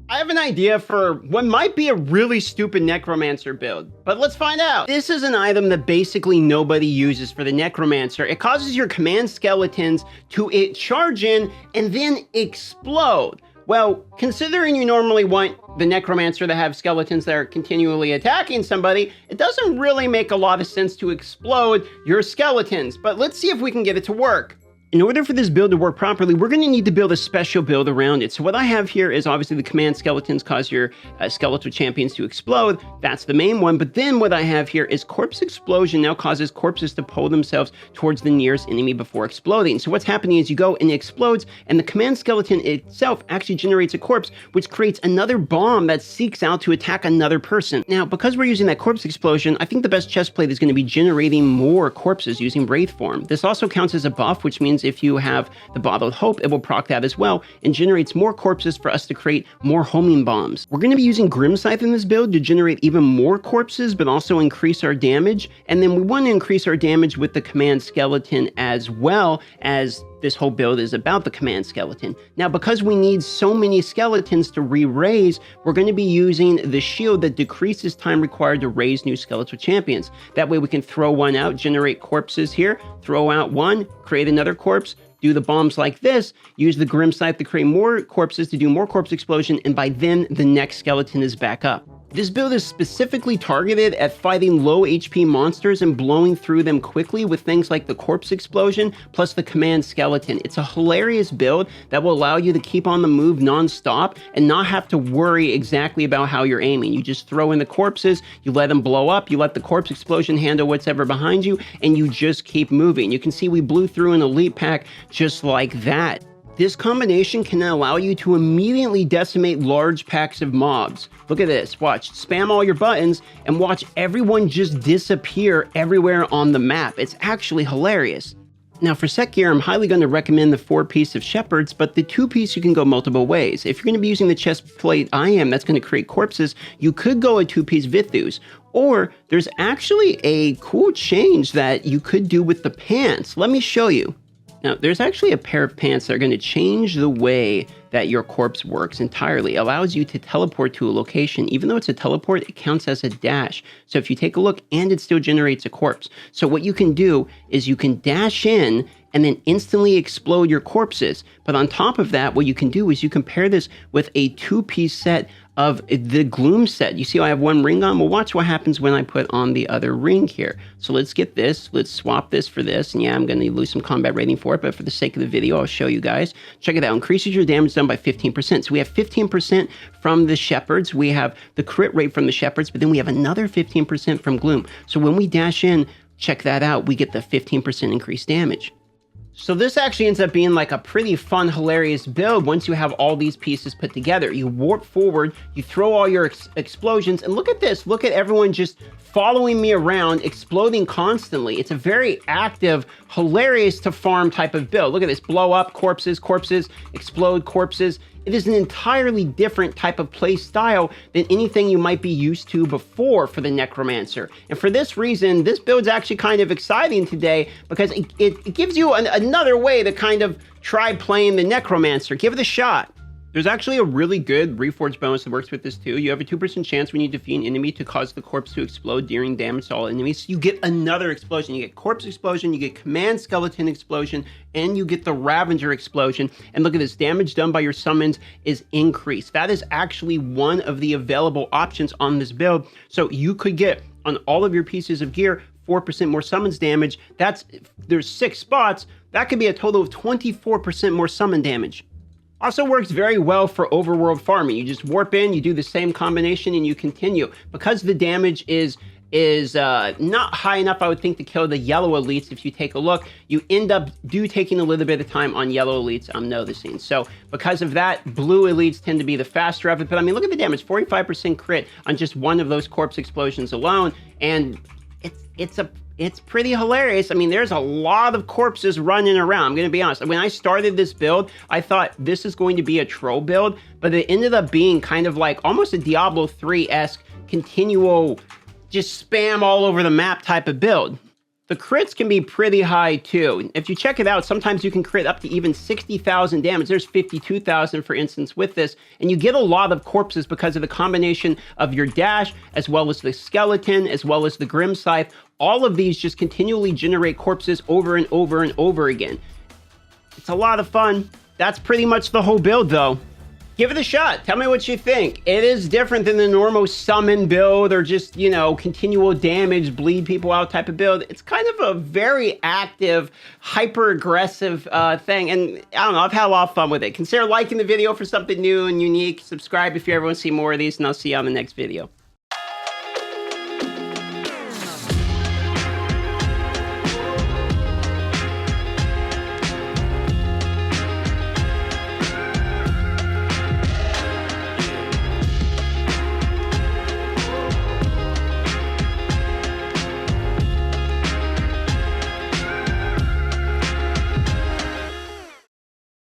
I have an idea for what might be a really stupid Necromancer build, but let's find out. This is an item that basically nobody uses for the Necromancer. It causes your command skeletons to charge in and then explode. Well, considering you normally want the Necromancer to have skeletons that are continually attacking somebody, it doesn't really make a lot of sense to explode your skeletons, but let's see if we can get it to work. In order for this build to work properly, we're going to need to build a special build around it. So what I have here is obviously the command skeletons cause your skeletal champions to explode. That's the main one. But then what I have here is corpse explosion now causes corpses to pull themselves towards the nearest enemy before exploding. So what's happening is you go and it explodes, and the command skeleton itself actually generates a corpse, which creates another bomb that seeks out to attack another person. Now, because we're using that corpse explosion, I think the best chest plate is going to be generating more corpses using Wraith form. This also counts as a buff, which means if you have the Bottled Hope, it will proc that as well and generates more corpses for us to create more homing bombs. We're going to be using Grim Scythe in this build to generate even more corpses, but also increase our damage. And then we want to increase our damage with the command skeleton as well, as this whole build is about the command skeleton. Now, because we need so many skeletons to re-raise, we're going to be using the shield that decreases time required to raise new skeletal champions. That way we can throw one out, generate corpses here, throw out one, create another corpse, do the bombs like this, use the Grim Scythe to create more corpses to do more corpse explosion, and by then the next skeleton is back up. This build is specifically targeted at fighting low HP monsters and blowing through them quickly with things like the corpse explosion plus the command skeleton. It's a hilarious build that will allow you to keep on the move non-stop and not have to worry exactly about how you're aiming. You just throw in the corpses, you let them blow up, you let the corpse explosion handle what's ever behind you, and you just keep moving. You can see we blew through an elite pack just like that. This combination can allow you to immediately decimate large packs of mobs. Look at this, watch, spam all your buttons and watch everyone just disappear everywhere on the map. It's actually hilarious. Now for set gear, I'm highly going to recommend the 4-piece of Shepherds, but the 2-piece you can go multiple ways. If you're going to be using the chest plate I am, that's going to create corpses, you could go a 2-piece Vithus. Or there's actually a cool change that you could do with the pants. Let me show you. Now, there's actually a pair of pants that are going to change the way that your corpse works entirely. It allows you to teleport to a location. Even though it's a teleport, it counts as a dash. So if you take a look, and it still generates a corpse. So what you can do is you can dash in and then instantly explode your corpses. But on top of that, what you can do is you can pair this with a 2-piece set of the Gloom set. You see I have one ring on? Well, watch what happens when I put on the other ring here. So let's get this. Let's swap this for this. And yeah, I'm going to lose some combat rating for it, but for the sake of the video, I'll show you guys. Check it out. Increases your damage done by 15%. So we have 15% from the Shepherds. We have the crit rate from the Shepherds, but then we have another 15% from Gloom. So when we dash in, check that out, we get the 15% increased damage. So this actually ends up being like a pretty fun, hilarious build once you have all these pieces put together. You warp forward, you throw all your explosions, and look at this. Look at everyone just following me around, exploding constantly. It's a very active, hilarious to farm type of build. Look at this, blow up, corpses, corpses, explode, corpses. It is an entirely different type of play style than anything you might be used to before for the Necromancer. And for this reason, this build's actually kind of exciting today because it gives you another way to kind of try playing the Necromancer. Give it a shot. There's actually a really good Reforge bonus that works with this too. You have a 2% chance when you defeat an enemy to cause the corpse to explode, dealing damage to all enemies. You get another explosion. You get corpse explosion, you get command skeleton explosion, and you get the Ravager explosion. And look at this, damage done by your summons is increased. That is actually one of the available options on this build. So you could get on all of your pieces of gear 4% more summons damage. There's 6 spots. That could be a total of 24% more summon damage. Also works very well for overworld farming. You just warp in, you do the same combination, and you continue. Because the damage is not high enough, I would think, to kill the yellow elites. If you take a look, you end up taking a little bit of time on yellow elites, I'm noticing. So because of that, blue elites tend to be the faster of it. But I mean, look at the damage, 45% crit on just one of those corpse explosions alone. And it's pretty hilarious. I mean, there's a lot of corpses running around. I'm going to be honest. When I started this build, I thought this is going to be a troll build, but it ended up being kind of like almost a Diablo 3-esque continual, just spam all over the map type of build. The crits can be pretty high too. If you check it out, sometimes you can crit up to even 60,000 damage. There's 52,000 for instance with this, and you get a lot of corpses because of the combination of your dash, as well as the skeleton, as well as the grim scythe. All of these just continually generate corpses over and over and over again. It's a lot of fun. That's pretty much the whole build though. Give it a shot. Tell me what you think. It is different than the normal summon build or just, you know, continual damage, bleed people out type of build. It's kind of a very active, hyper-aggressive thing. And I don't know, I've had a lot of fun with it. Consider liking the video for something new and unique. Subscribe if you ever want to see more of these, and I'll see you on the next video.